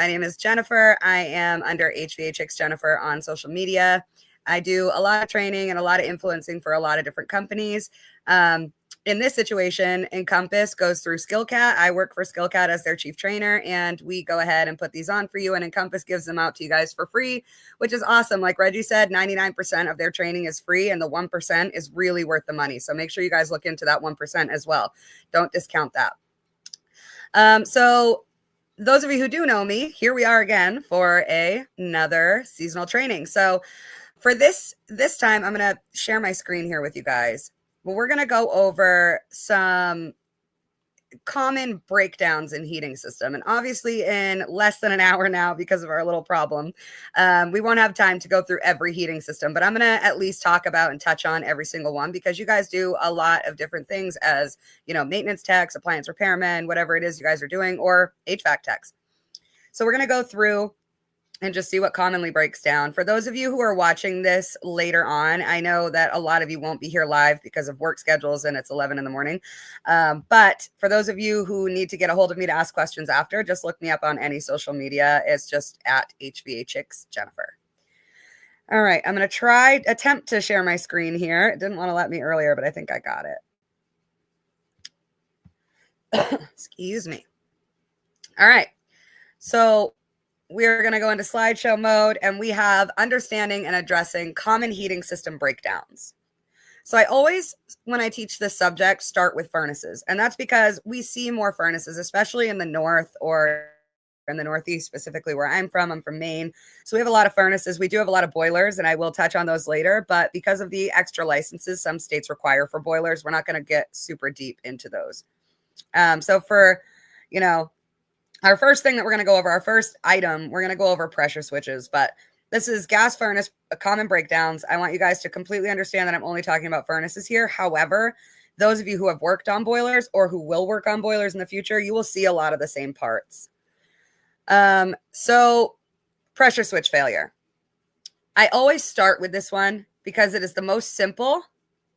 My name is Jennifer. I am under HVHX Jennifer on social media. I do a lot of training and a lot of influencing for a lot of different companies. In this situation, Encompass goes through Skillcat. I work for Skillcat as their chief trainer, and we go ahead and put these on for you, and Encompass gives them out to you guys for free, which is awesome. Like Reggie said, 99% of their training is free, and the 1% is really worth the money. So make sure you guys look into that 1% as well. Don't discount that. So those of you who do know me, here we are again for another seasonal training. So for this time, I'm going to share my screen here with you guys. Well, we're going to go over some common breakdowns in heating system. And obviously in less than an hour now, because of our little problem, we won't have time to go through every heating system, but I'm going to at least talk about and touch on every single one, because you guys do a lot of different things as, you know, maintenance techs, appliance repairmen, whatever it is you guys are doing, or HVAC techs. So we're going to go through and just see what commonly breaks down. For those of you who are watching this later on, I know that a lot of you won't be here live because of work schedules and it's 11 in the morning. But for those of you who need to get a hold of me to ask questions after, just look me up on any social media. It's just at HVHX Jennifer. All right, I'm going to attempt to share my screen here. It didn't want to let me earlier, but I think I got it. Excuse me. All right. So we're going to go into slideshow mode, and we have understanding and addressing common heating system breakdowns. So I always, when I teach this subject, start with furnaces. And that's because we see more furnaces, especially in the north or in the Northeast, specifically where I'm from Maine. So we have a lot of furnaces. We do have a lot of boilers, and I will touch on those later. But because of the extra licenses some states require for boilers, we're not going to get super deep into those. So for, you know, our first thing that we're going to go over, our first item, we're going to go over pressure switches, but this is gas furnace common breakdowns. I want you guys to completely understand that I'm only talking about furnaces here. However, those of you who have worked on boilers or who will work on boilers in the future, you will see a lot of the same parts. So pressure switch failure. I always start with this one because it is the most simple,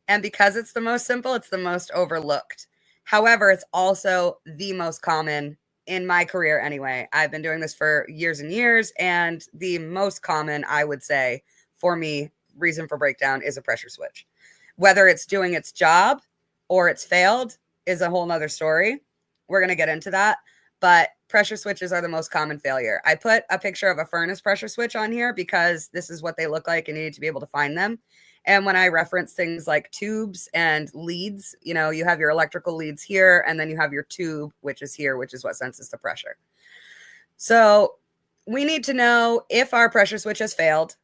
and because it's the most simple, it's the most overlooked. However, it's also the most common in my career anyway. I've been doing this for years and years, and the most common, I would say, for me, reason for breakdown is a pressure switch. Whether it's doing its job or it's failed is a whole nother story. We're going to get into that, but pressure switches are the most common failure. I put a picture of a furnace pressure switch on here because this is what they look like and you need to be able to find them. And when I reference things like tubes and leads, you know, you have your electrical leads here, and then you have your tube, which is here, which is what senses the pressure. So we need to know if our pressure switch has failed,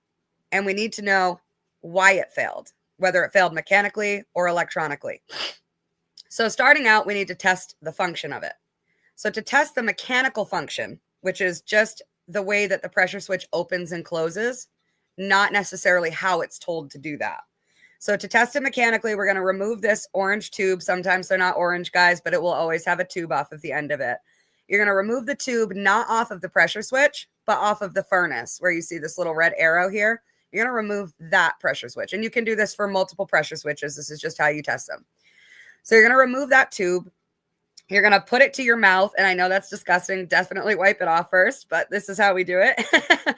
and we need to know why it failed, whether it failed mechanically or electronically. So starting out, we need to test the function of it. So to test the mechanical function, which is just the way that the pressure switch opens and closes, not necessarily how it's told to do that. So to test it mechanically, we're going to remove this orange tube. Sometimes they're not orange, guys, but it will always have a tube off of the end of it. You're going to remove the tube, not off of the pressure switch, but off of the furnace, where you see this little red arrow here. You're going to remove that pressure switch. And you can do this for multiple pressure switches. This is just how you test them. So you're going to remove that tube. You're going to put it to your mouth. And I know that's disgusting. Definitely wipe it off first, but this is how we do it.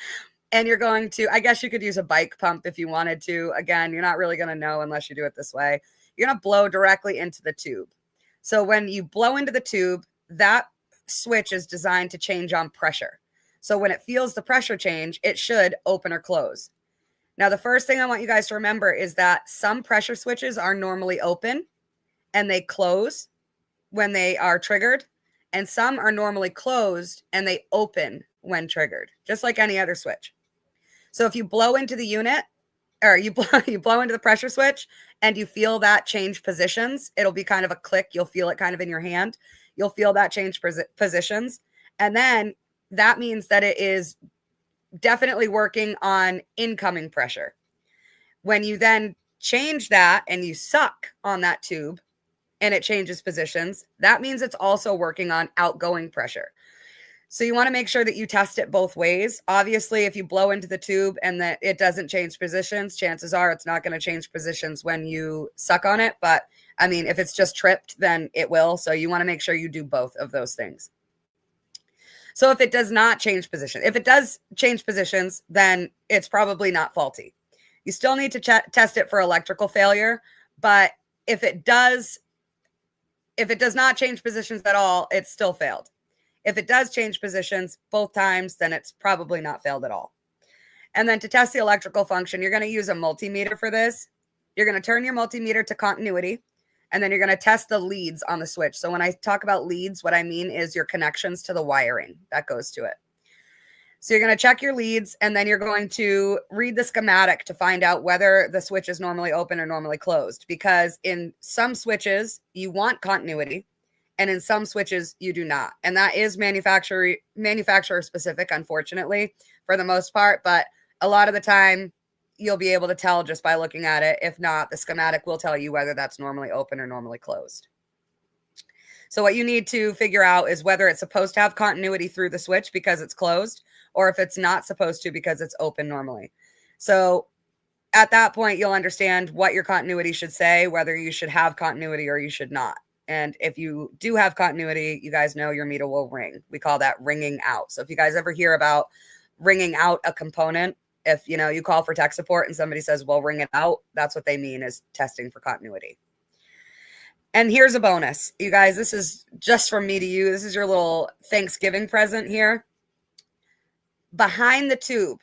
And you're going to, I guess you could use a bike pump if you wanted to. Again, you're not really going to know unless you do it this way. You're going to blow directly into the tube. So when you blow into the tube, that switch is designed to change on pressure. So when it feels the pressure change, it should open or close. Now, the first thing I want you guys to remember is that some pressure switches are normally open and they close when they are triggered, and some are normally closed and they open when triggered, just like any other switch. So if you blow into the unit, or you blow into the pressure switch and you feel that change positions, it'll be kind of a click. You'll feel it kind of in your hand. You'll feel that change positions. And then that means that it is definitely working on incoming pressure. When you then change that and you suck on that tube and it changes positions, that means it's also working on outgoing pressure. So you want to make sure that you test it both ways. Obviously, if you blow into the tube and that it doesn't change positions, chances are it's not going to change positions when you suck on it. But I mean, if it's just tripped, then it will. So you want to make sure you do both of those things. So if it does not change position, if it does change positions, then it's probably not faulty. You still need to test it for electrical failure, but if it does not change positions at all, it's still failed. If it does change positions both times, then it's probably not failed at all. And then to test the electrical function, you're going to use a multimeter for this. You're going to turn your multimeter to continuity, and then you're going to test the leads on the switch. So when I talk about leads, what I mean is your connections to the wiring that goes to it. So you're going to check your leads, and then you're going to read the schematic to find out whether the switch is normally open or normally closed. Because in some switches, you want continuity, and in some switches, you do not. And that is manufacturer specific, unfortunately, for the most part. But a lot of the time, you'll be able to tell just by looking at it. If not, the schematic will tell you whether that's normally open or normally closed. So what you need to figure out is whether it's supposed to have continuity through the switch because it's closed, or if it's not supposed to because it's open normally. So at that point, you'll understand what your continuity should say, whether you should have continuity or you should not. And if you do have continuity, you guys know your meter will ring. We call that ringing out. So if you guys ever hear about ringing out a component, if you call for tech support and somebody says, well, ring it out, that's what they mean is testing for continuity. And here's a bonus. You guys, this is just from me to you. This is your little Thanksgiving present here. Behind the tube,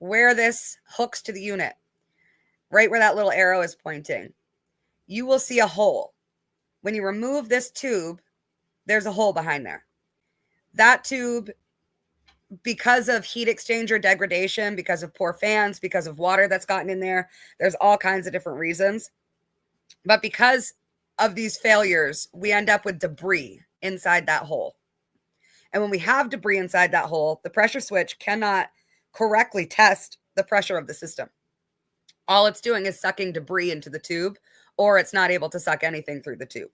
where this hooks to the unit, right where that little arrow is pointing, you will see a hole. When you remove this tube, there's a hole behind there. That tube, because of heat exchanger degradation, because of poor fans, because of water that's gotten in there, there's all kinds of different reasons. But because of these failures, we end up with debris inside that hole. And when we have debris inside that hole, the pressure switch cannot correctly test the pressure of the system. All it's doing is sucking debris into the tube, or it's not able to suck anything through the tube.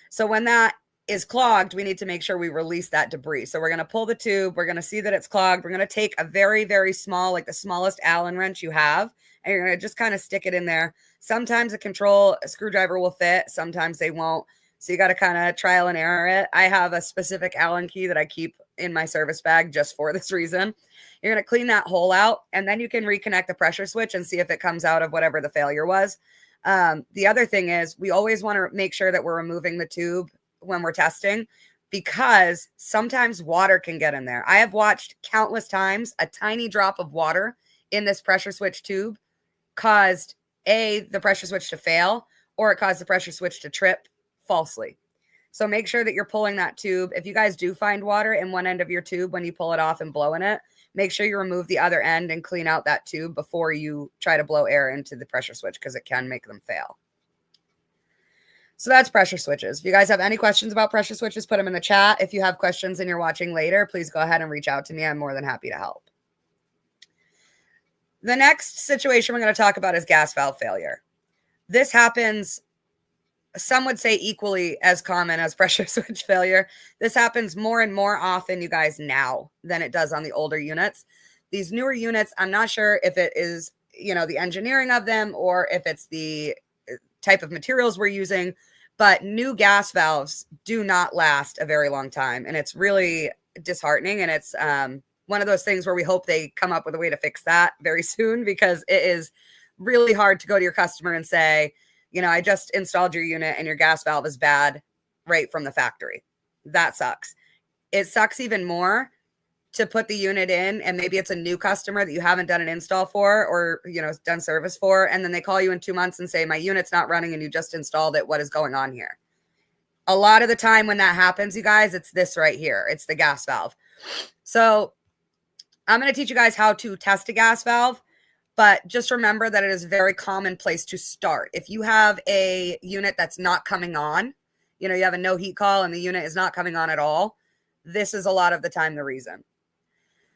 So when that is clogged, we need to make sure we release that debris. So we're going to pull the tube. We're going to see that it's clogged. We're going to take a very, very small, like the smallest Allen wrench you have, and you're going to just kind of stick it in there. Sometimes a screwdriver will fit. Sometimes they won't. So you got to kind of trial and error it. I have a specific Allen key that I keep in my service bag just for this reason. You're going to clean that hole out, and then you can reconnect the pressure switch and see if it comes out of whatever the failure was. The other thing is we always want to make sure that we're removing the tube when we're testing, because sometimes water can get in there. I have watched countless times a tiny drop of water in this pressure switch tube caused the pressure switch to fail, or it caused the pressure switch to trip falsely. So make sure that you're pulling that tube. If you guys do find water in one end of your tube when you pull it off and blow in it, make sure you remove the other end and clean out that tube before you try to blow air into the pressure switch, because it can make them fail. So that's pressure switches. If you guys have any questions about pressure switches, put them in the chat. If you have questions and you're watching later, please go ahead and reach out to me. I'm more than happy to help. The next situation we're going to talk about is gas valve failure. This happens, some would say, equally as common as pressure switch failure. This happens more and more often, you guys, now than it does on the older units. These newer units, I'm not sure if it is, the engineering of them or if it's the type of materials we're using, but new gas valves do not last a very long time. And it's really disheartening. And it's one of those things where we hope they come up with a way to fix that very soon, because it is really hard to go to your customer and say, I just installed your unit and your gas valve is bad right from the factory. That sucks. It sucks even more to put the unit in, and maybe it's a new customer that you haven't done an install for or, done service for. And then they call you in 2 months and say, my unit's not running and you just installed it. What is going on here? A lot of the time when that happens, you guys, it's this right here. It's the gas valve. So I'm going to teach you guys how to test a gas valve, but just remember that it is a very common place to start. If you have a unit that's not coming on, you have a no heat call and the unit is not coming on at all, this is a lot of the time the reason.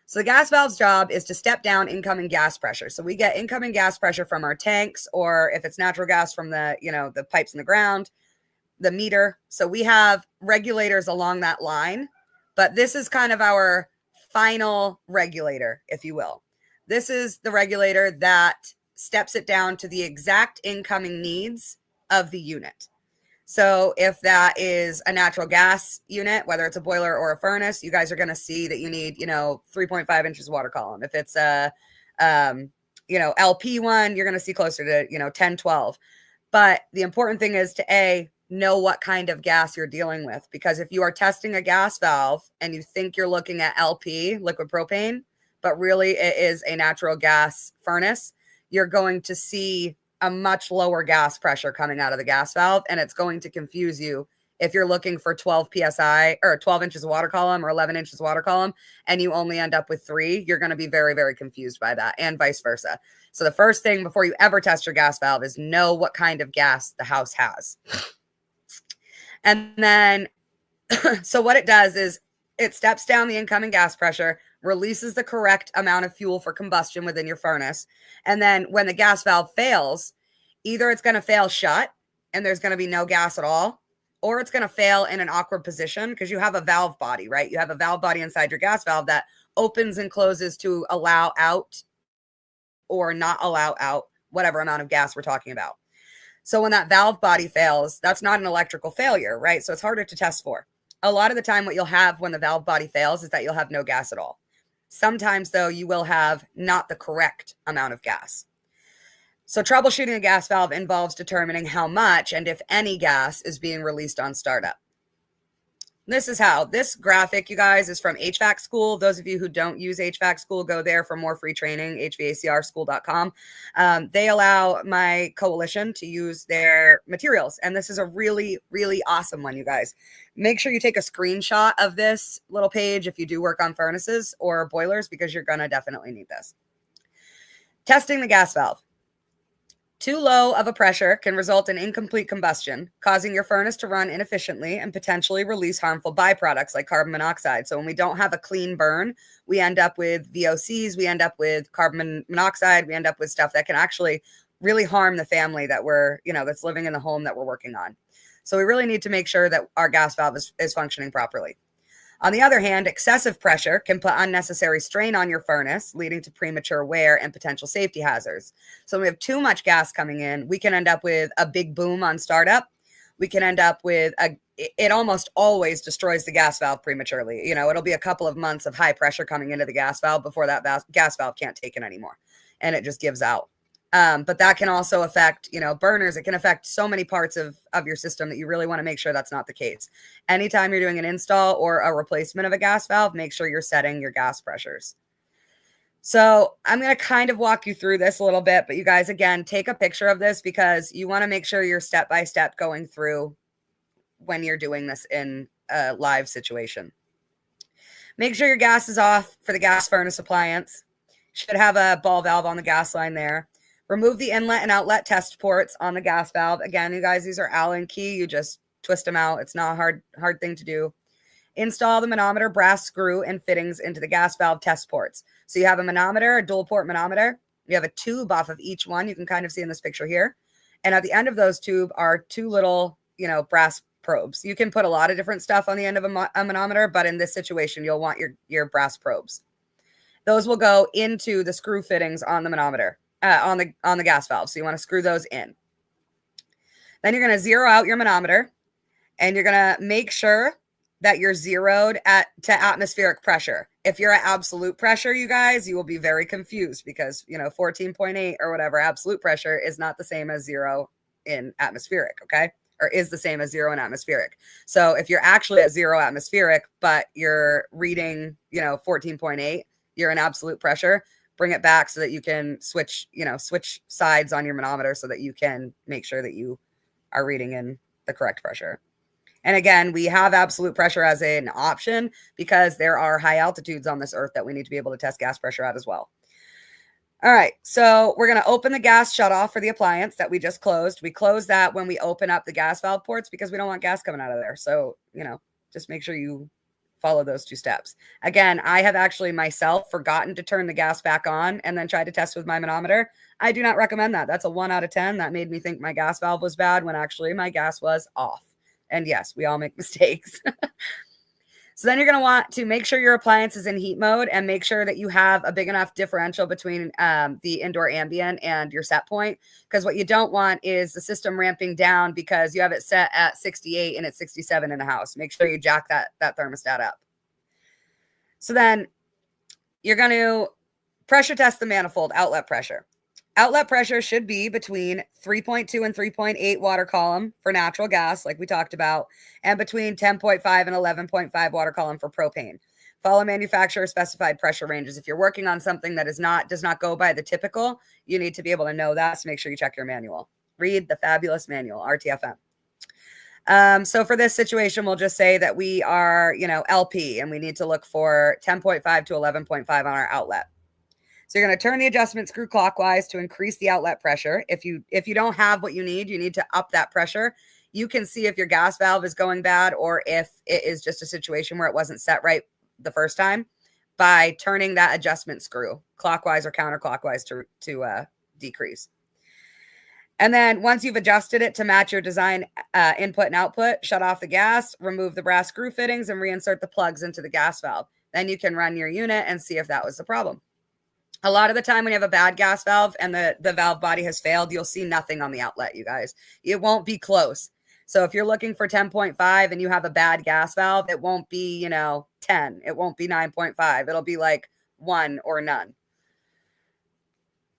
So the gas valve's job is to step down incoming gas pressure. So we get incoming gas pressure from our tanks, or if it's natural gas from the, the pipes in the ground, the meter. So we have regulators along that line, but this is kind of our final regulator, if you will. This is the regulator that steps it down to the exact incoming needs of the unit. So if that is a natural gas unit, whether it's a boiler or a furnace, you guys are going to see that you need, 3.5 inches water column. If it's a, LP one, you're going to see closer to, 10, 12. But the important thing is to know what kind of gas you're dealing with, because if you are testing a gas valve and you think you're looking at LP, liquid propane, but really it is a natural gas furnace, you're going to see a much lower gas pressure coming out of the gas valve, and it's going to confuse you if you're looking for 12 psi or 12 inches of water column or 11 inches water column and you only end up with 3. You're going to be very, very confused by that, and vice versa. So the first thing before you ever test your gas valve is know what kind of gas the house has. And then so what it does is it steps down the incoming gas pressure, releases the correct amount of fuel for combustion within your furnace. And then when the gas valve fails, either it's going to fail shut and there's going to be no gas at all, or it's going to fail in an awkward position because you have a valve body, right? You have a valve body inside your gas valve that opens and closes to allow out or not allow out whatever amount of gas we're talking about. So when that valve body fails, that's not an electrical failure, right? So it's harder to test for. A lot of the time, what you'll have when the valve body fails is that you'll have no gas at all. Sometimes, though, you will have not the correct amount of gas. So troubleshooting a gas valve involves determining how much and if any gas is being released on startup. This is how. This graphic, you guys, is from HVAC School. Those of you who don't use HVAC School, go there for more free training, hvacrschool.com. They allow my coalition to use their materials, and this is a really, really awesome one, you guys. Make sure you take a screenshot of this little page if you do work on furnaces or boilers, because you're going to definitely need this. Testing the gas valve. Too low of a pressure can result in incomplete combustion, causing your furnace to run inefficiently and potentially release harmful byproducts like carbon monoxide. So when we don't have a clean burn, we end up with VOCs, we end up with carbon monoxide, we end up with stuff that can actually really harm the family that we're, that's living in the home that we're working on. So we really need to make sure that our gas valve is functioning properly. On the other hand, excessive pressure can put unnecessary strain on your furnace, leading to premature wear and potential safety hazards. So when we have too much gas coming in, we can end up with a big boom on startup. We can end up with it almost always destroys the gas valve prematurely. It'll be a couple of months of high pressure coming into the gas valve before that gas valve can't take it anymore, and it just gives out. But that can also affect, burners. It can affect so many parts of your system that you really want to make sure that's not the case. Anytime you're doing an install or a replacement of a gas valve, make sure you're setting your gas pressures. So I'm going to kind of walk you through this a little bit, but you guys, again, take a picture of this because you want to make sure you're step-by-step going through when you're doing this in a live situation. Make sure your gas is off for the gas furnace appliance. Should have a ball valve on the gas line there. Remove the inlet and outlet test ports on the gas valve. Again, you guys, these are Allen key. You just twist them out. It's not a hard thing to do. Install the manometer brass screw and fittings into the gas valve test ports. So you have a manometer, a dual port manometer. You have a tube off of each one. You can kind of see in this picture here. And at the end of those tube are 2 little, brass probes. You can put a lot of different stuff on the end of a manometer, but in this situation, you'll want your brass probes. Those will go into the screw fittings on the manometer. On the gas valve. So you want to screw those in. Then you're going to zero out your manometer, and you're going to make sure that you're zeroed to atmospheric pressure. If you're at absolute pressure, you guys, you will be very confused because, 14.8 or whatever absolute pressure is not the same as 0 in atmospheric, okay? Or is the same as 0 in atmospheric. So if you're actually at 0 atmospheric, but you're reading, 14.8, you're in absolute pressure. Bring it back so that you can switch sides on your manometer so that you can make sure that you are reading in the correct pressure. And again, we have absolute pressure as an option because there are high altitudes on this earth that we need to be able to test gas pressure at as well. All right, so we're going to open the gas shutoff for the appliance that we just closed. We close that when we open up the gas valve ports because we don't want gas coming out of there. So, just make sure you follow those 2 steps. Again, I have actually myself forgotten to turn the gas back on and then tried to test with my manometer. I do not recommend that. That's a 1 out of 10. That made me think my gas valve was bad when actually my gas was off. And yes, we all make mistakes. So then you're going to want to make sure your appliance is in heat mode and make sure that you have a big enough differential between the indoor ambient and your set point. Because what you don't want is the system ramping down because you have it set at 68 and it's 67 in the house. Make sure you jack that thermostat up. So then you're going to pressure test the manifold outlet pressure. Outlet pressure should be between 3.2 and 3.8 water column for natural gas, like we talked about, and between 10.5 and 11.5 water column for propane. Follow manufacturer specified pressure ranges. If you're working on something that does not go by the typical, you need to be able to know that. So make sure you check your manual. Read the fabulous manual, RTFM. So for this situation, we'll just say that we are, LP, and we need to look for 10.5 to 11.5 on our outlet. So you're going to turn the adjustment screw clockwise to increase the outlet pressure. If you don't have what you need to up that pressure. You can see if your gas valve is going bad or if it is just a situation where it wasn't set right the first time by turning that adjustment screw clockwise or counterclockwise to decrease. And then once you've adjusted it to match your design input and output, shut off the gas, remove the brass screw fittings, and reinsert the plugs into the gas valve. Then you can run your unit and see if that was the problem. A lot of the time when you have a bad gas valve and the valve body has failed, you'll see nothing on the outlet, you guys. It won't be close. So if you're looking for 10.5 and you have a bad gas valve, it won't be, 10. It won't be 9.5. It'll be like 1 or none.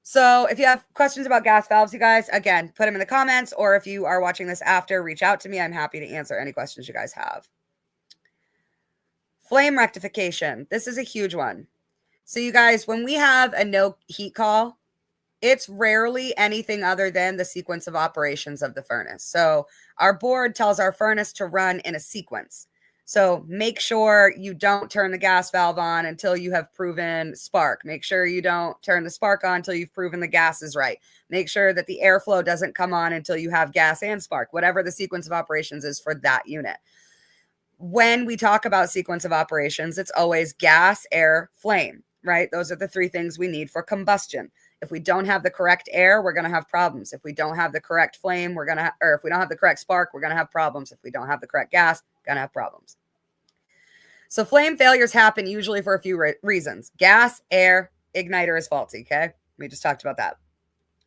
So if you have questions about gas valves, you guys, again, put them in the comments, or if you are watching this after, reach out to me. I'm happy to answer any questions you guys have. Flame rectification. This is a huge one. So you guys, when we have a no heat call, it's rarely anything other than the sequence of operations of the furnace. So our board tells our furnace to run in a sequence. So make sure you don't turn the gas valve on until you have proven spark. Make sure you don't turn the spark on until you've proven the gas is right. Make sure that the airflow doesn't come on until you have gas and spark, whatever the sequence of operations is for that unit. When we talk about sequence of operations, it's always gas, air, flame. Right? Those are the three things we need for combustion. If we don't have the correct air, we're going to have problems. If we don't have the correct flame, or if we don't have the correct spark, we're going to have problems. If we don't have the correct gas, going to have problems. So flame failures happen usually for a few reasons. Gas, air, igniter is faulty. Okay. We just talked about that.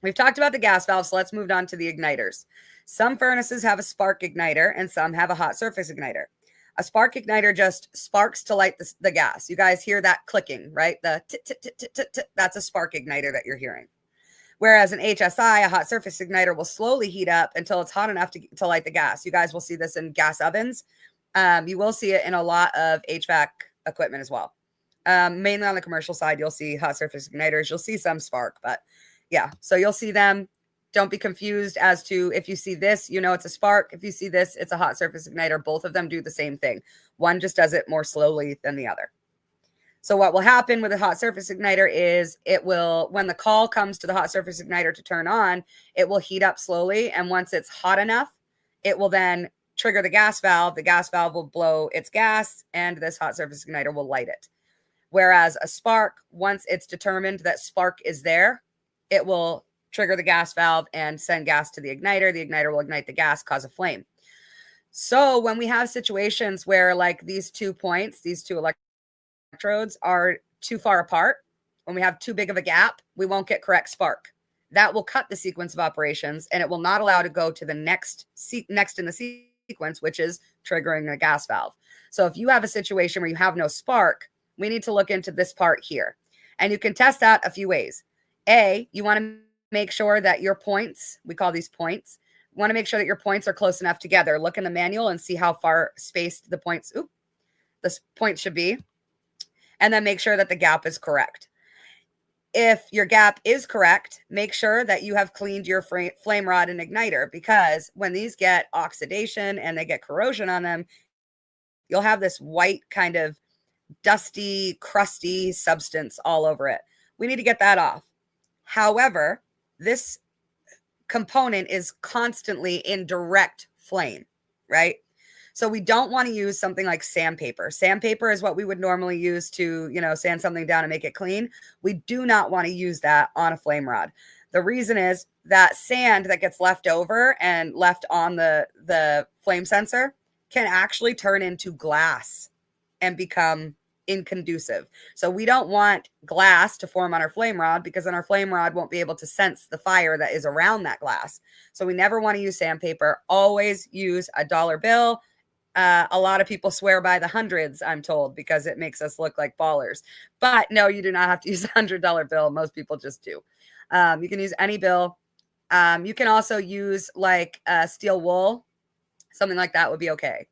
We've talked about the gas valve. So let's move on to the igniters. Some furnaces have a spark igniter and some have a hot surface igniter. A spark igniter just sparks to light the gas. You guys hear that clicking, right? The that's a spark igniter that you're hearing. Whereas an HSI, a hot surface igniter, will slowly heat up until it's hot enough to light the gas. You guys will see this in gas ovens. You will see it in a lot of HVAC equipment as well. Mainly on the commercial side, you'll see hot surface igniters. You'll see some spark, but yeah. So you'll see them. Don't be confused as to if you see this, it's a spark. If you see this, it's a hot surface igniter. Both of them do the same thing. One just does it more slowly than the other. So what will happen with a hot surface igniter is when the call comes to the hot surface igniter to turn on, it will heat up slowly. And once it's hot enough, it will then trigger the gas valve. The gas valve will blow its gas and this hot surface igniter will light it. Whereas a spark, once it's determined that spark is there, it will trigger the gas valve and send gas to the igniter. The igniter will ignite the gas, cause a flame. So when we have situations where like these 2 points, these 2 electrodes are too far apart, when we have too big of a gap, we won't get correct spark. That will cut the sequence of operations and it will not allow to go to the next in the sequence, which is triggering a gas valve. So if you have a situation where you have no spark, we need to look into this part here. And you can test that a few ways. You want to make sure that your points, we call these points, want to make sure that your points are close enough together. Look in the manual and see how far spaced the points should be. And then make sure that the gap is correct. If your gap is correct, make sure that you have cleaned your flame rod and igniter, because when these get oxidation and they get corrosion on them, you'll have this white kind of dusty, crusty substance all over it. We need to get that off. However, this component is constantly in direct flame, right? So we don't want to use something like sandpaper. Sandpaper is what we would normally use to, sand something down and make it clean. We do not want to use that on a flame rod. The reason is that sand that gets left over and left on the flame sensor can actually turn into glass and become inconducive. So we don't want glass to form on our flame rod, because then our flame rod won't be able to sense the fire that is around that glass. So we never want to use sandpaper. Always use a dollar bill. A lot of people swear by the hundreds, I'm told, because it makes us look like ballers. But no, you do not have to use a $100 bill. Most people just do. You can use any bill. You can also use like steel wool. Something like that would be okay.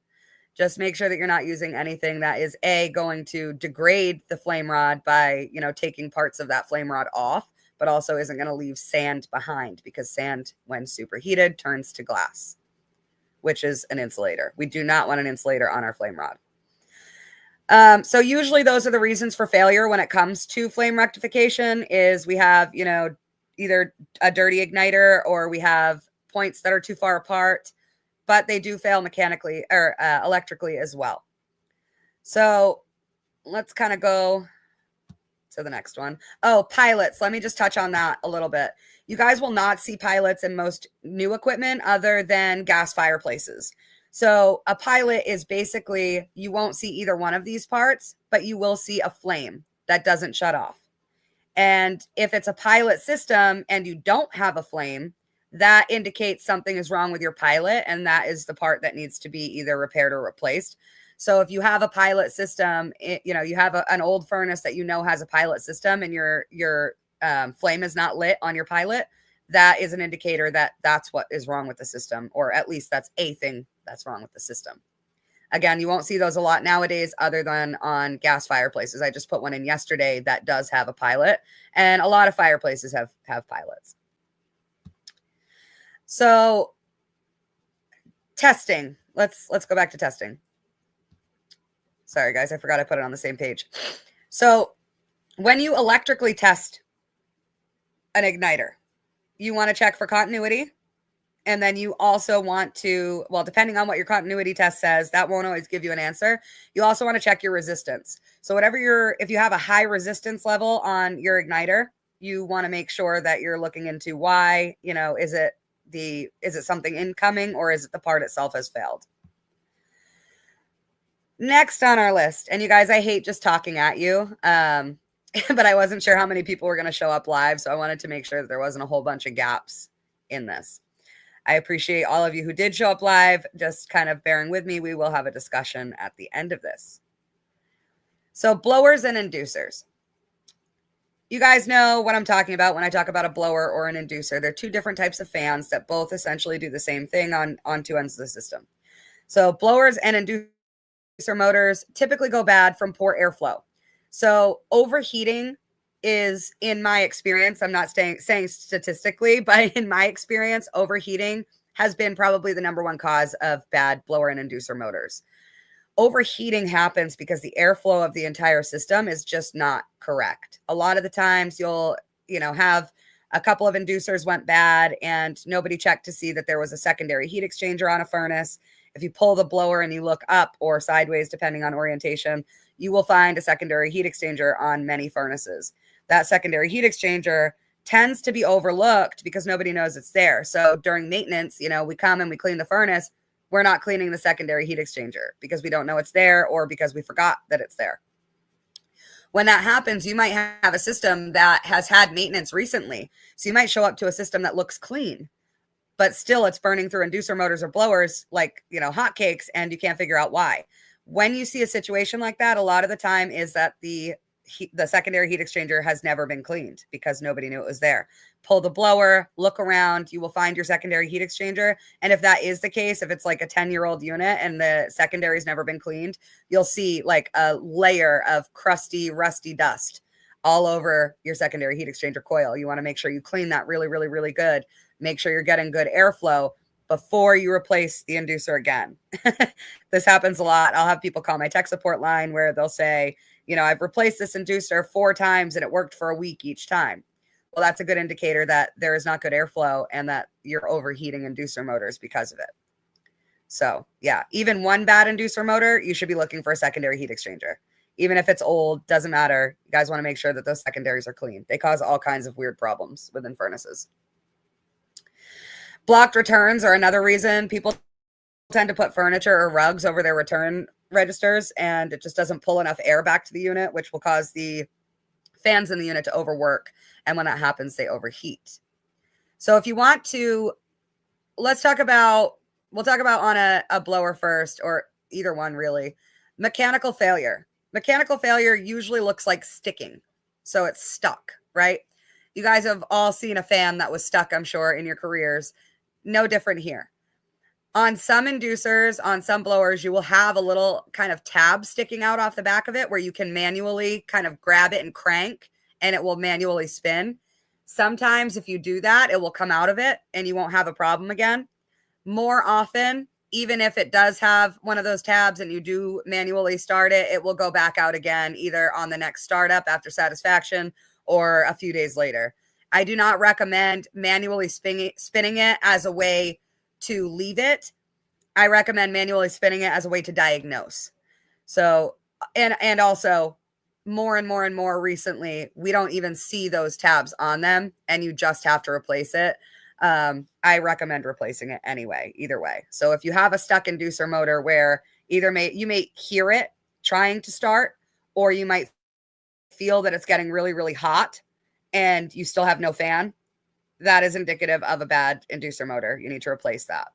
Just make sure that you're not using anything that is going to degrade the flame rod by, taking parts of that flame rod off, but also isn't going to leave sand behind, because sand, when superheated, turns to glass, which is an insulator. We do not want an insulator on our flame rod. So usually those are the reasons for failure when it comes to flame rectification. Is we have, either a dirty igniter, or we have points that are too far apart, but they do fail mechanically or electrically as well. So let's kind of go to the next one. Oh, pilots. Let me just touch on that a little bit. You guys will not see pilots in most new equipment other than gas fireplaces. So a pilot is basically, you won't see either one of these parts, but you will see a flame that doesn't shut off. And if it's a pilot system and you don't have a flame, that indicates something is wrong with your pilot, and that is the part that needs to be either repaired or replaced. So if you have a pilot system, you have an old furnace that has a pilot system, and your flame is not lit on your pilot, that is an indicator that that's what is wrong with the system, or at least that's a thing that's wrong with the system. Again, you won't see those a lot nowadays other than on gas fireplaces. I just put one in yesterday that does have a pilot, and a lot of fireplaces have pilots. So testing, let's go back to testing. Sorry, guys, I forgot I put it on the same page. So when you electrically test an igniter, you want to check for continuity. And then you also want to, depending on what your continuity test says, that won't always give you an answer. You also want to check your resistance. So if you have a high resistance level on your igniter, you want to make sure that you're looking into why, is it something incoming, or is it the part itself has failed? Next on our list, and you guys, I hate just talking at you, but I wasn't sure how many people were going to show up live, so I wanted to make sure that there wasn't a whole bunch of gaps in this. I appreciate all of you who did show up live, just kind of bearing with me. We will have a discussion at the end of this. So blowers and inducers. You guys know what I'm talking about when I talk about a blower or an inducer. They're two different types of fans that both essentially do the same thing on two ends of the system. So blowers and inducer motors typically go bad from poor airflow. So overheating is, in my experience, I'm not saying statistically, but in my experience, overheating has been probably the number one cause of bad blower and inducer motors. Overheating happens because the airflow of the entire system is just not correct. A lot of the times you'll, have a couple of inducers went bad and nobody checked to see that there was a secondary heat exchanger on a furnace. If you pull the blower and you look up or sideways, depending on orientation, you will find a secondary heat exchanger on many furnaces. That secondary heat exchanger tends to be overlooked because nobody knows it's there. So during maintenance, we come and we clean the furnace. We're not cleaning the secondary heat exchanger because we don't know it's there, or because we forgot that it's there. When that happens, you might have a system that has had maintenance recently. So you might show up to a system that looks clean, but still it's burning through inducer motors or blowers like, hotcakes, and you can't figure out why. When you see a situation like that, a lot of the time is that the secondary heat exchanger has never been cleaned because nobody knew it was there. Pull the blower, look around, you will find your secondary heat exchanger. And if that is the case, if it's like a 10-year-old unit and the secondary has never been cleaned, you'll see like a layer of crusty, rusty dust all over your secondary heat exchanger coil. You want to make sure you clean that really, really, really good. Make sure you're getting good airflow before you replace the inducer again. This happens a lot. I'll have people call my tech support line where they'll say, I've replaced this inducer 4 times and it worked for a week each time. Well, that's a good indicator that there is not good airflow and that you're overheating inducer motors because of it. So yeah, even one bad inducer motor, you should be looking for a secondary heat exchanger. Even if it's old, doesn't matter. You guys want to make sure that those secondaries are clean. They cause all kinds of weird problems within furnaces. Blocked returns are another reason people tend to put furniture or rugs over their return registers and it just doesn't pull enough air back to the unit, which will cause the fans in the unit to overwork. And when that happens, they overheat. So if you want to, we'll talk about on a blower first, or either one really. Mechanical failure. Mechanical failure usually looks like sticking. So it's stuck, right? You guys have all seen a fan that was stuck, I'm sure, in your careers. No different here. On some inducers, on some blowers, you will have a little kind of tab sticking out off the back of it where you can manually kind of grab it and crank, and it will manually spin. Sometimes if you do that, it will come out of it and you won't have a problem again. More often, even if it does have one of those tabs and you do manually start it, it will go back out again, either on the next startup after satisfaction or a few days later. I do not recommend manually spinning it as a way to leave it. I recommend manually spinning it as a way to diagnose. So, and also more and more recently, we don't even see those tabs on them and you just have to replace it. I recommend replacing it anyway, either way. So if you have a stuck inducer motor where you may hear it trying to start, or you might feel that it's getting really, really hot and you still have no fan, that is indicative of a bad inducer motor. You need to replace that.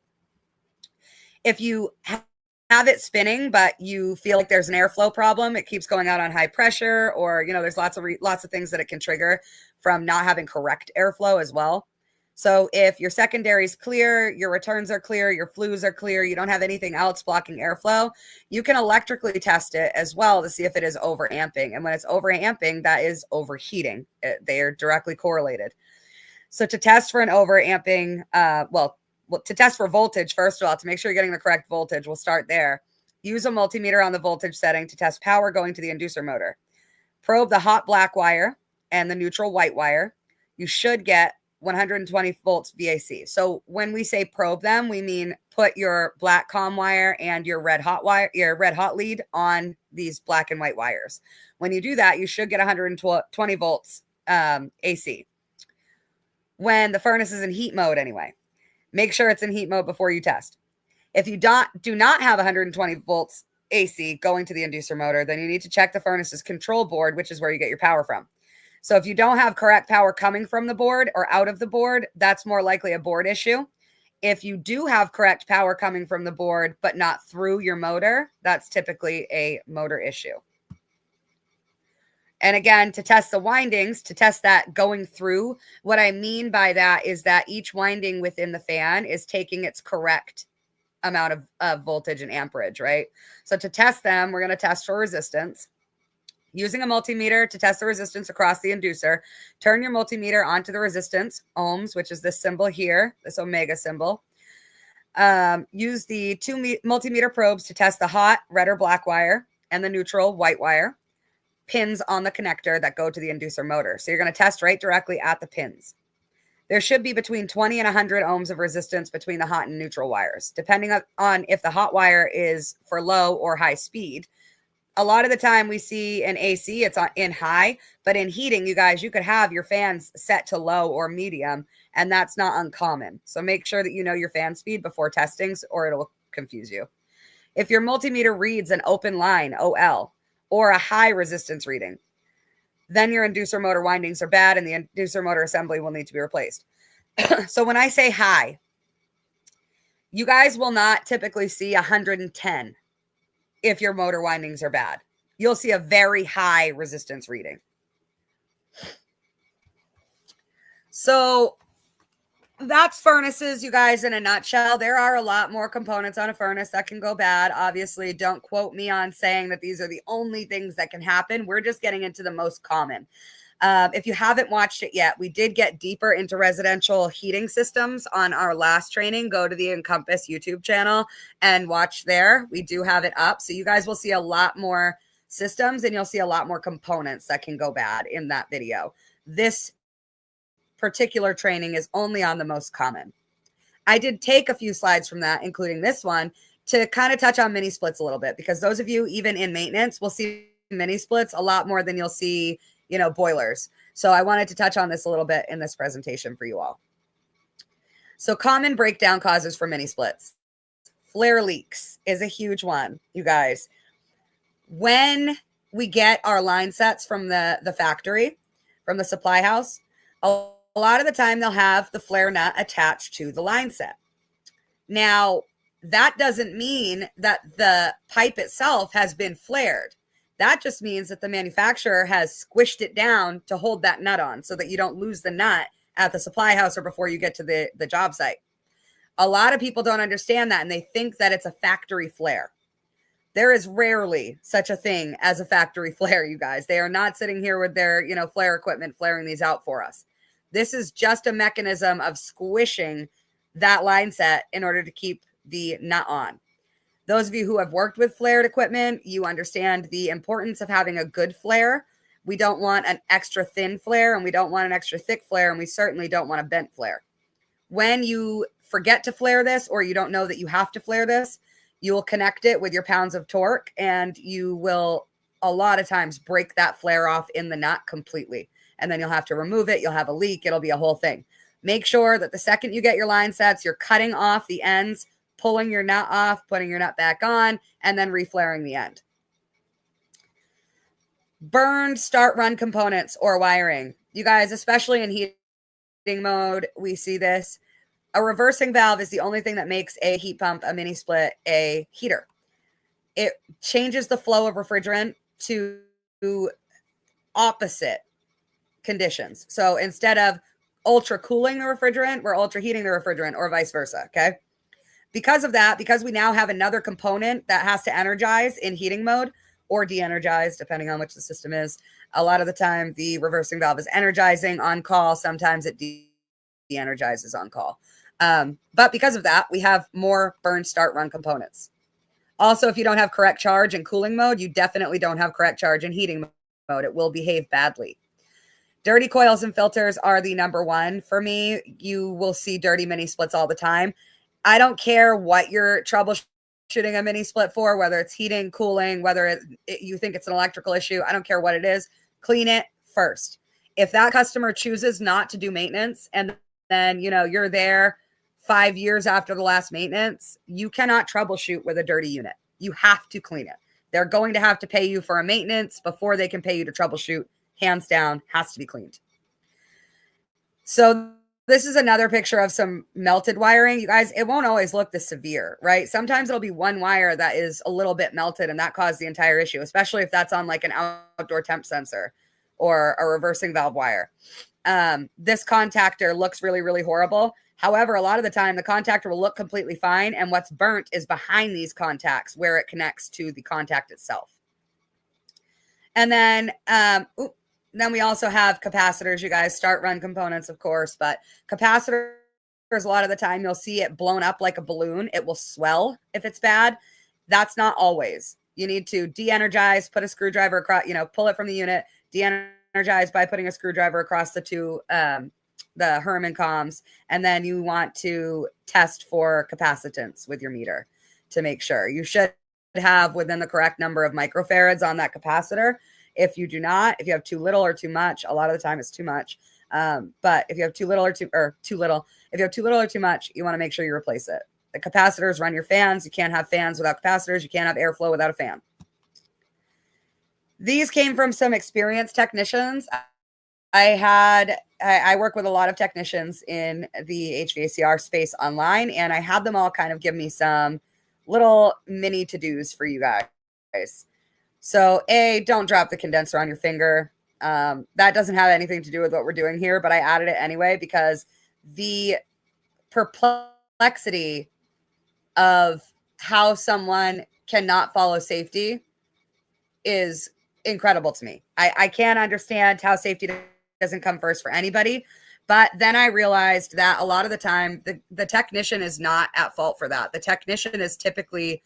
If you have it spinning, but you feel like there's an airflow problem, it keeps going out on high pressure, or, there's lots of things that it can trigger from not having correct airflow as well. So if your secondary is clear, your returns are clear, your flues are clear, you don't have anything else blocking airflow, you can electrically test it as well to see if it is overamping. And when it's overamping, that is overheating. They are directly correlated. So to test for an overamping, to test for voltage, first of all, to make sure you're getting the correct voltage, we'll start there. Use a multimeter on the voltage setting to test power going to the inducer motor. Probe the hot black wire and the neutral white wire. You should get 120 volts VAC. So when we say probe them, we mean put your black COM wire and your red hot lead on these black and white wires. When you do that, you should get 120 volts AC. When the furnace is in heat mode anyway. Make sure it's in heat mode before you test. If you do not have 120 volts AC going to the inducer motor, then you need to check the furnace's control board, which is where you get your power from. So if you don't have correct power coming from the board or out of the board, that's more likely a board issue. If you do have correct power coming from the board, but not through your motor, that's typically a motor issue. And again, to test the windings, to test that going through, what I mean by that is that each winding within the fan is taking its correct amount of voltage and amperage, right? So to test them, we're going to test for resistance. Using a multimeter to test the resistance across the inducer, turn your multimeter onto the resistance, ohms, which is this symbol here, this omega symbol. Use the two multimeter probes to test the hot red or black wire and the neutral white wire pins on the connector that go to the inducer motor. So you're going to test right directly at the pins. There should be between 20 and 100 ohms of resistance between the hot and neutral wires, depending on if the hot wire is for low or high speed. A lot of the time we see in AC, it's in high, but in heating, you guys, you could have your fans set to low or medium, and that's not uncommon. So make sure that you know your fan speed before testings, or it'll confuse you. If your multimeter reads an open line, OL, or a high resistance reading, then your inducer motor windings are bad and the inducer motor assembly will need to be replaced. So when I say high, you guys will not typically see 110 if your motor windings are bad. You'll see a very high resistance reading. So that's furnaces, you guys, in a nutshell. There are a lot more components on a furnace that can go bad. Obviously, don't quote me on saying that these are the only things that can happen. We're just getting into the most common. If you haven't watched it yet, we did get deeper into residential heating systems on our last training. Go to the Encompass YouTube channel and watch there. We do have it up. So you guys will see a lot more systems and you'll see a lot more components that can go bad in that video. This particular training is only on the most common. I did take a few slides from that, including this one, to kind of touch on mini splits a little bit, because those of you even in maintenance will see mini splits a lot more than you'll see, boilers. So I wanted to touch on this a little bit in this presentation for you all. So common breakdown causes for mini splits. Flare leaks is a huge one, you guys. When we get our line sets from the factory, from the supply house, a lot of the time they'll have the flare nut attached to the line set. Now, that doesn't mean that the pipe itself has been flared. That just means that the manufacturer has squished it down to hold that nut on so that you don't lose the nut at the supply house or before you get to the job site. A lot of people don't understand that, and they think that it's a factory flare. There is rarely such a thing as a factory flare, you guys. They are not sitting here with their, flare equipment flaring these out for us. This is just a mechanism of squishing that line set in order to keep the nut on. Those of you who have worked with flared equipment, you understand the importance of having a good flare. We don't want an extra thin flare, and we don't want an extra thick flare, and we certainly don't want a bent flare. When you forget to flare this, or you don't know that you have to flare this, you will connect it with your pounds of torque, and you will a lot of times break that flare off in the nut completely. And then you'll have to remove it. You'll have a leak. It'll be a whole thing. Make sure that the second you get your line sets, you're cutting off the ends, pulling your nut off, putting your nut back on, and then reflaring the end. Burned start run components or wiring. You guys, especially in heating mode, we see this. A reversing valve is the only thing that makes a heat pump, a mini split, a heater. It changes the flow of refrigerant to opposite conditions. So instead of ultra cooling the refrigerant, we're ultra heating the refrigerant, or vice versa. Okay. Because of that, because we now have another component that has to energize in heating mode or de-energize, depending on which the system is. A lot of the time, the reversing valve is energizing on call. Sometimes it de-energizes on call. But because of that, we have more burn, start, run components. Also, if you don't have correct charge in cooling mode, you definitely don't have correct charge in heating mode. It will behave badly. Dirty coils and filters are the number one for me. You will see dirty mini splits all the time. I don't care what you're troubleshooting a mini split for, whether it's heating, cooling, whether you think it's an electrical issue. I don't care what it is. Clean it first. If that customer chooses not to do maintenance, and then you're there 5 years after the last maintenance, you cannot troubleshoot with a dirty unit. You have to clean it. They're going to have to pay you for a maintenance before they can pay you to troubleshoot. Hands down, has to be cleaned. So this is another picture of some melted wiring. You guys, it won't always look this severe, right? Sometimes it'll be one wire that is a little bit melted, and that caused the entire issue, especially if that's on like an outdoor temp sensor or a reversing valve wire. This contactor looks really, really horrible. However, a lot of the time the contactor will look completely fine, and what's burnt is behind these contacts where it connects to the contact itself. And then we also have capacitors, you guys, start run components, of course, but capacitors, a lot of the time you'll see it blown up like a balloon. It will swell if it's bad. That's not always. You need to de-energize, put a screwdriver across, pull it from the unit, de-energize by putting a screwdriver across the two, the Herman comms. And then you want to test for capacitance with your meter to make sure. You should have within the correct number of microfarads on that capacitor. If you do not, if you have too little or too much, a lot of the time it's too much. But if you have too little or too much, you want to make sure you replace it. The capacitors run your fans. You can't have fans without capacitors. You can't have airflow without a fan. These came from some experienced technicians. I work with a lot of technicians in the HVACR space online, and I had them all kind of give me some little mini to-dos for you guys. So don't drop the condenser on your finger. That doesn't have anything to do with what we're doing here, but I added it anyway because the perplexity of how someone cannot follow safety is incredible to me. I can't understand how safety doesn't come first for anybody. But then I realized that a lot of the time, the technician is not at fault for that. The technician is typically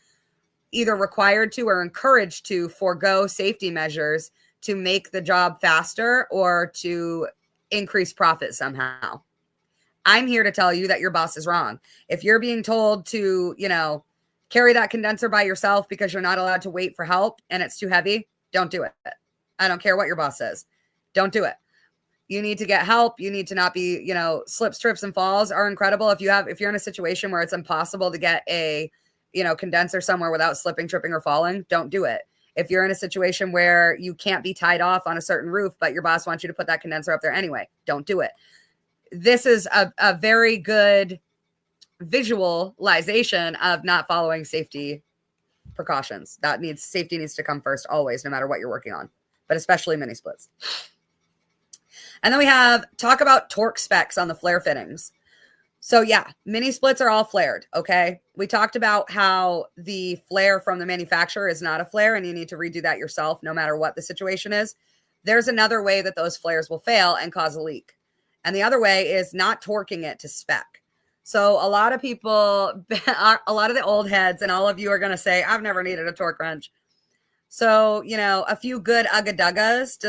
either required to or encouraged to forego safety measures to make the job faster or to increase profit somehow. I'm here to tell you that your boss is wrong. If you're being told to, carry that condenser by yourself because you're not allowed to wait for help and it's too heavy, don't do it. I don't care what your boss says. Don't do it. You need to get help. You need to not be, slips, trips, and falls are incredible. If you're in a situation where it's impossible to get a, condenser somewhere without slipping, tripping, or falling, don't do it. If you're in a situation where you can't be tied off on a certain roof, but your boss wants you to put that condenser up there anyway, don't do it. This is a very good visualization of not following safety precautions. Safety needs to come first always, no matter what you're working on, but especially mini splits. And then we have talk about torque specs on the flare fittings. So yeah, mini splits are all flared, okay? We talked about how the flare from the manufacturer is not a flare and you need to redo that yourself no matter what the situation is. There's another way that those flares will fail and cause a leak. And the other way is not torquing it to spec. So a lot of people, a lot of the old heads, and all of you are going to say, I've never needed a torque wrench. So, you know, a few good ugga-duggas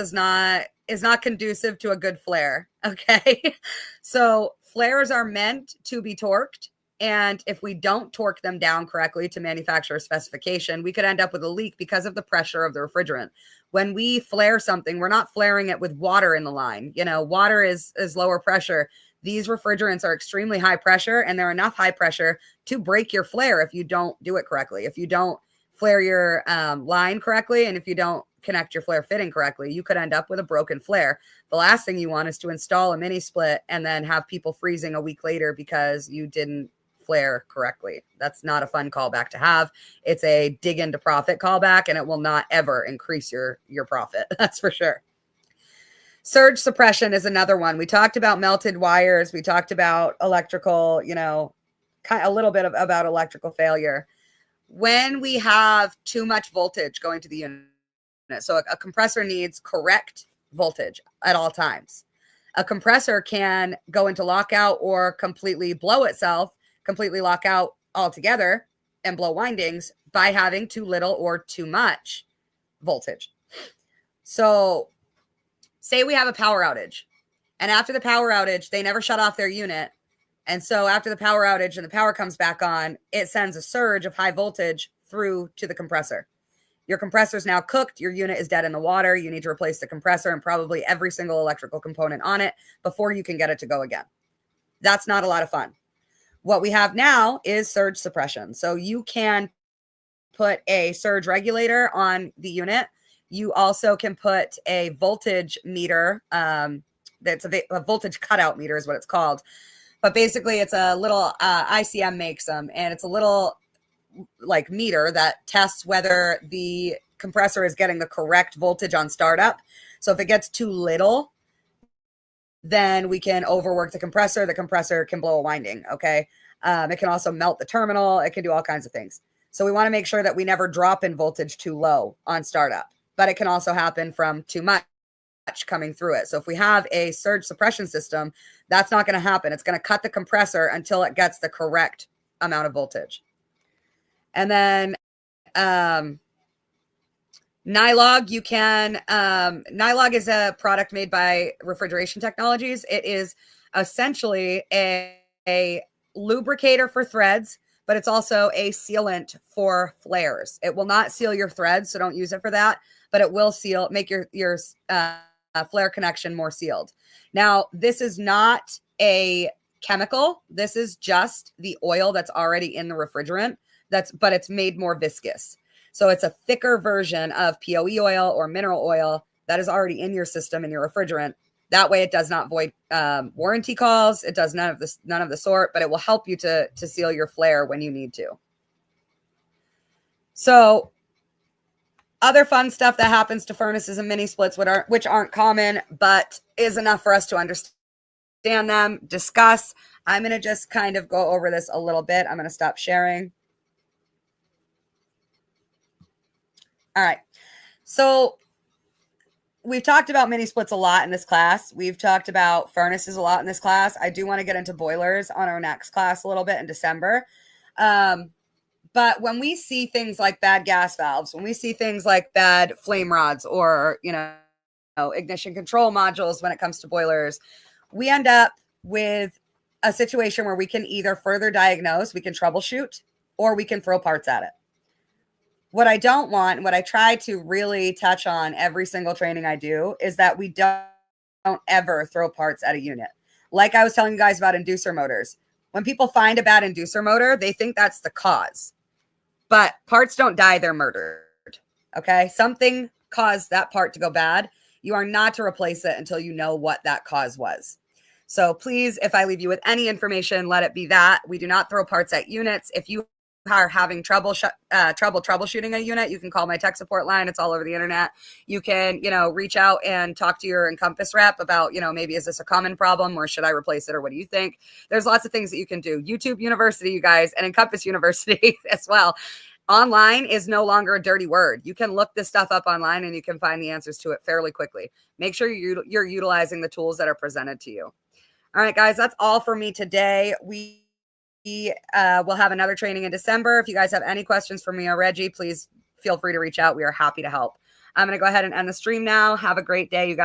is not conducive to a good flare, okay? So flares are meant to be torqued. And if we don't torque them down correctly to manufacturer specification, we could end up with a leak because of the pressure of the refrigerant. When we flare something, we're not flaring it with water in the line. You know, water is lower pressure. These refrigerants are extremely high pressure, and they're enough high pressure to break your flare if you don't do it correctly. If you don't flare your line correctly, and if you don't connect your flare fitting correctly, you could end up with a broken flare. The last thing you want is to install a mini split and then have people freezing a week later because you didn't flare correctly. That's not a fun callback to have. It's a dig into profit callback, and it will not ever increase your profit. That's for sure. Surge suppression is another one. We talked about melted wires. We talked about electrical, you know, kind of a little bit about electrical failure. When we have too much voltage going to the unit, so a compressor needs correct voltage at all times. A compressor can go into lockout or completely blow itself, completely lock out altogether and blow windings by having too little or too much voltage. So say we have a power outage, and after the power outage, they never shut off their unit. And so after the power outage and the power comes back on, it sends a surge of high voltage through to the compressor. Your compressor is now cooked. Your unit is dead in the water. You need to replace the compressor and probably every single electrical component on it before you can get it to go again. That's not a lot of fun. What we have now is surge suppression. So you can put a surge regulator on the unit. You also can put a voltage meter. That's a voltage cutout meter is what it's called. But basically it's a little ICM makes them, and it's a little like meter that tests whether the compressor is getting the correct voltage on startup. So if it gets too little, then we can overwork the compressor. The compressor can blow a winding, okay? It can also melt the terminal. It can do all kinds of things. So we want to make sure that we never drop in voltage too low on startup, but it can also happen from too much coming through it. So if we have a surge suppression system, that's not going to happen. It's going to cut the compressor until it gets the correct amount of voltage. And then Nylog, Nylog is a product made by Refrigeration Technologies. It is essentially a lubricator for threads, but it's also a sealant for flares. It will not seal your threads, so don't use it for that, but it will make your flare connection more sealed. Now, this is not a chemical. This is just the oil that's already in the refrigerant. But it's made more viscous. So it's a thicker version of POE oil or mineral oil that is already in your system in your refrigerant. That way it does not void warranty calls. It does none of the sort, but it will help you to seal your flare when you need to. So other fun stuff that happens to furnaces and mini splits, which aren't common, but is enough for us to understand them, discuss. I'm going to just kind of go over this a little bit. I'm going to stop sharing. All right. So we've talked about mini splits a lot in this class. We've talked about furnaces a lot in this class. I do want to get into boilers on our next class a little bit in December. But when we see things like bad gas valves, when we see things like bad flame rods or, ignition control modules when it comes to boilers, we end up with a situation where we can either further diagnose, we can troubleshoot, or we can throw parts at it. What I don't want, what I try to really touch on every single training I do, is that we don't ever throw parts at a unit. Like I was telling you guys about inducer motors. When people find a bad inducer motor, they think that's the cause. But parts don't die, they're murdered. Okay. Something caused that part to go bad. You are not to replace it until you know what that cause was. So please, if I leave you with any information, let it be that. We do not throw parts at units. If you are having trouble troubleshooting a unit, you can call my tech support line. It's all over the internet. You can, reach out and talk to your Encompass rep about, maybe is this a common problem or should I replace it or what do you think? There's lots of things that you can do. YouTube University, you guys, and Encompass University as well. Online is no longer a dirty word. You can look this stuff up online and you can find the answers to it fairly quickly. Make sure you're utilizing the tools that are presented to you. All right, guys, that's all for me today. We will have another training in December. If you guys have any questions for me or Reggie, please feel free to reach out. We are happy to help. I'm going to go ahead and end the stream now. Have a great day, you guys.